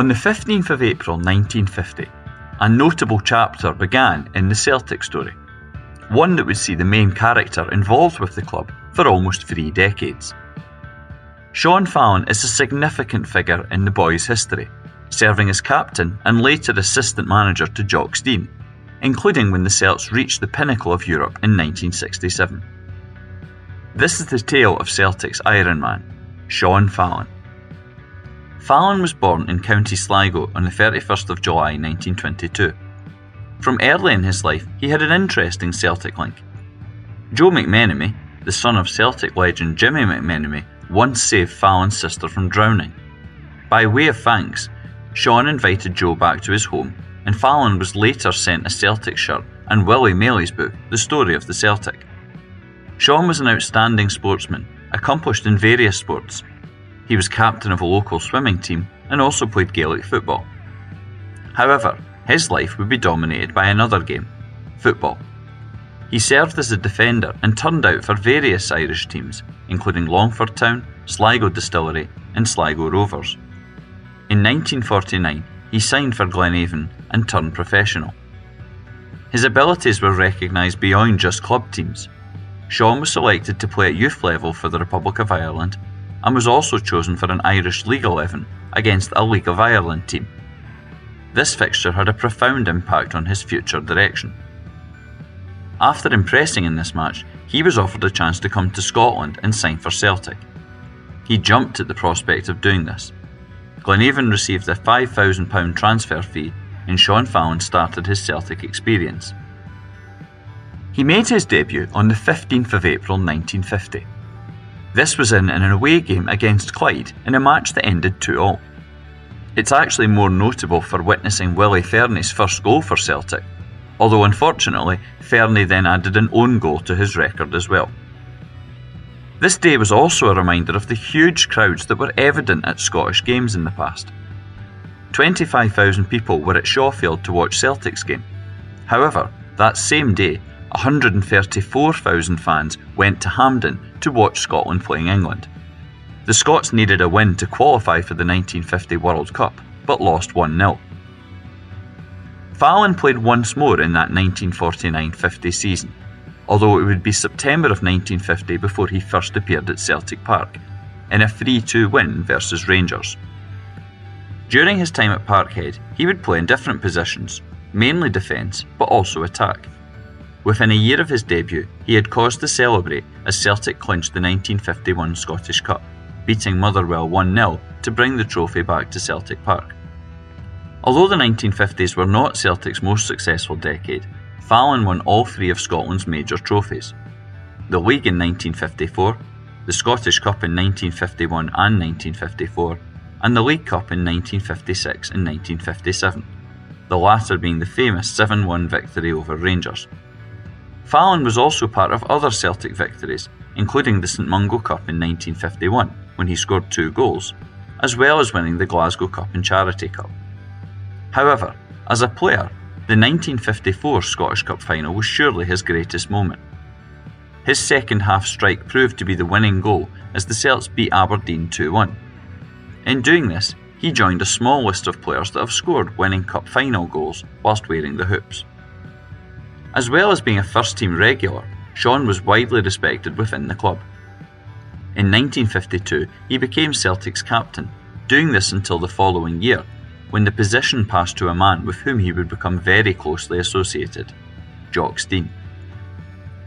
On the 15th of April 1950, a notable chapter began in the Celtic story, one that would see the main character involved with the club for almost 3 decades. Sean Fallon is a significant figure in the Bhoys' history, serving as captain and later assistant manager to Jock Stein, including when the Celts reached the pinnacle of Europe in 1967. This is the tale of Celtic's Iron Man, Sean Fallon. Fallon was born in County Sligo on the 31st of July 1922. From early in his life, he had an interesting Celtic link. Joe McMenemy, the son of Celtic legend Jimmy McMenemy, once saved Fallon's sister from drowning. By way of thanks, Sean invited Joe back to his home, and Fallon was later sent a Celtic shirt and Willie Maley's book, The Story of the Celtic. Sean was an outstanding sportsman, accomplished in various sports. He was captain of a local swimming team and also played Gaelic football. However, his life would be dominated by another game, football. He served as a defender and turned out for various Irish teams, including Longford Town, Sligo Distillery and Sligo Rovers. In 1949, he signed for Glenavon and turned professional. His abilities were recognised beyond just club teams. Sean was selected to play at youth level for the Republic of Ireland and was also chosen for an Irish League 11 against a League of Ireland team. This fixture had a profound impact on his future direction. After impressing in this match, he was offered a chance to come to Scotland and sign for Celtic. He jumped at the prospect of doing this. Glenavon received a £5,000 transfer fee and Sean Fallon started his Celtic experience. He made his debut on the 15th of April 1950. This was in an away game against Clyde in a match that ended 2-2. It's actually more notable for witnessing Willie Fernie's first goal for Celtic, although unfortunately Fernie then added an own goal to his record as well. This day was also a reminder of the huge crowds that were evident at Scottish games in the past. 25,000 people were at Shawfield to watch Celtic's game. However, that same day, 134,000 fans went to Hampden to watch Scotland playing England. The Scots needed a win to qualify for the 1950 World Cup, but lost 1-0. Fallon played once more in that 1949-50 season, although it would be September of 1950 before he first appeared at Celtic Park, in a 3-2 win versus Rangers. During his time at Parkhead, he would play in different positions, mainly defence, but also attack. Within a year of his debut, he had cause to celebrate as Celtic clinched the 1951 Scottish Cup, beating Motherwell 1-0 to bring the trophy back to Celtic Park. Although the 1950s were not Celtic's most successful decade, Fallon won all 3 of Scotland's major trophies: the League in 1954, the Scottish Cup in 1951 and 1954, and the League Cup in 1956 and 1957, the latter being the famous 7-1 victory over Rangers. Fallon was also part of other Celtic victories, including the St Mungo Cup in 1951, when he scored 2 goals, as well as winning the Glasgow Cup and Charity Cup. However, as a player, the 1954 Scottish Cup final was surely his greatest moment. His second half strike proved to be the winning goal as the Celts beat Aberdeen 2-1. In doing this, he joined a small list of players that have scored winning cup final goals whilst wearing the hoops. As well as being a first-team regular, Sean was widely respected within the club. In 1952, he became Celtic's captain, doing this until the following year, when the position passed to a man with whom he would become very closely associated, Jock Stein.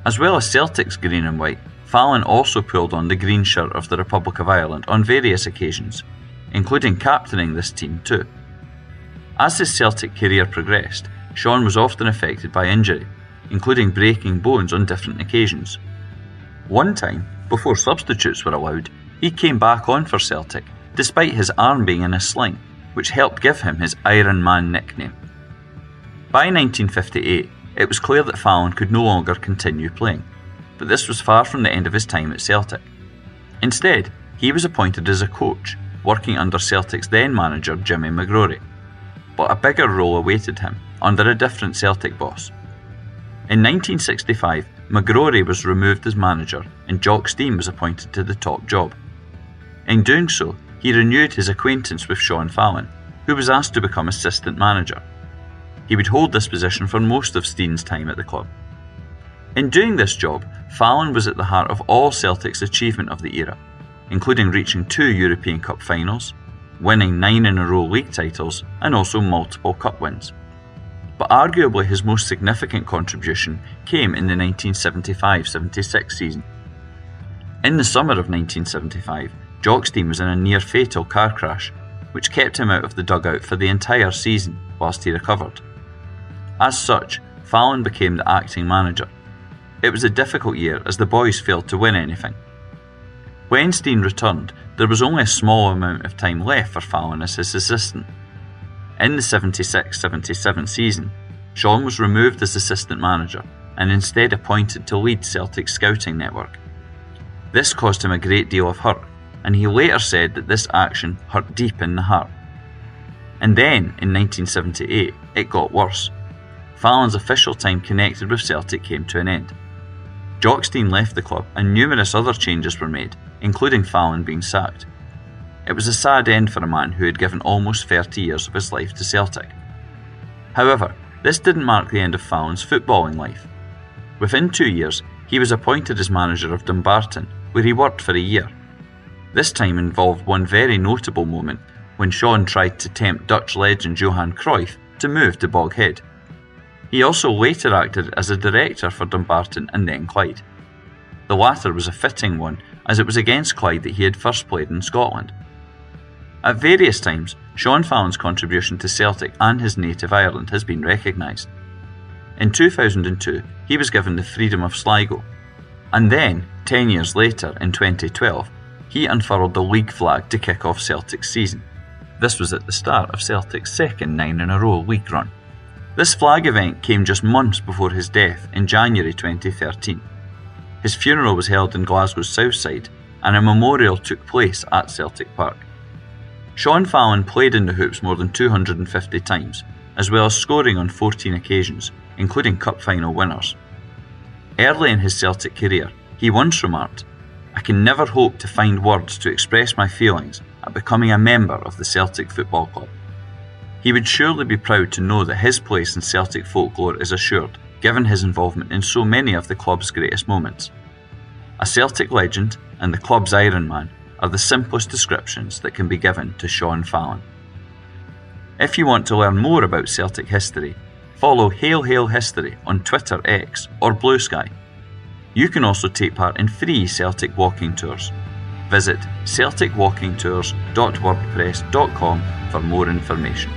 As well as Celtic's green and white, Fallon also pulled on the green shirt of the Republic of Ireland on various occasions, including captaining this team too. As his Celtic career progressed, Sean was often affected by injury, including breaking bones on different occasions. One time, before substitutes were allowed, he came back on for Celtic, despite his arm being in a sling, which helped give him his Iron Man nickname. By 1958, it was clear that Fallon could no longer continue playing, but this was far from the end of his time at Celtic. Instead, he was appointed as a coach, working under Celtic's then manager Jimmy McGrory, but a bigger role awaited him under a different Celtic boss. In 1965, McGrory was removed as manager and Jock Stein was appointed to the top job. In doing so, he renewed his acquaintance with Sean Fallon, who was asked to become assistant manager. He would hold this position for most of Stein's time at the club. In doing this job, Fallon was at the heart of all Celtic's achievement of the era, including reaching 2 European Cup finals, winning 9 in a row league titles, and also multiple cup wins. But arguably his most significant contribution came in the 1975-76 season. In the summer of 1975, Jock Stein was in a near-fatal car crash, which kept him out of the dugout for the entire season whilst he recovered. As such, Fallon became the acting manager. It was a difficult year as the Bhoys failed to win anything. When Stein returned, there was only a small amount of time left for Fallon as his assistant. In the 76-77 season, Sean was removed as assistant manager and instead appointed to lead Celtic's scouting network. This caused him a great deal of hurt, and he later said that this action hurt deep in the heart. And then, in 1978, it got worse. Fallon's official time connected with Celtic came to an end. Jock Stein left the club and numerous other changes were made, including Fallon being sacked. It was a sad end for a man who had given almost 30 years of his life to Celtic. However, this didn't mark the end of Fallon's footballing life. Within 2 years, he was appointed as manager of Dumbarton, where he worked for a year. This time involved one very notable moment when Sean tried to tempt Dutch legend Johan Cruyff to move to Bog Head. He also later acted as a director for Dumbarton and then Clyde. The latter was a fitting one, as it was against Clyde that he had first played in Scotland. At various times, Sean Fallon's contribution to Celtic and his native Ireland has been recognised. In 2002, he was given the Freedom of Sligo, and then, 10 years later, in 2012, he unfurled the league flag to kick off Celtic's season. This was at the start of Celtic's second 9-in-a-row league run. This flag event came just months before his death in January 2013. His funeral was held in Glasgow's south side, and a memorial took place at Celtic Park. Sean Fallon played in the hoops more than 250 times, as well as scoring on 14 occasions, including cup final winners. Early in his Celtic career, he once remarked, "I can never hope to find words to express my feelings at becoming a member of the Celtic Football Club." He would surely be proud to know that his place in Celtic folklore is assured, given his involvement in so many of the club's greatest moments. A Celtic legend and the club's Iron Man are the simplest descriptions that can be given to Sean Fallon. If you want to learn more about Celtic history, follow Hail Hail History on Twitter, X or Blue Sky. You can also take part in free Celtic walking tours. Visit celticwalkingtours.wordpress.com for more information.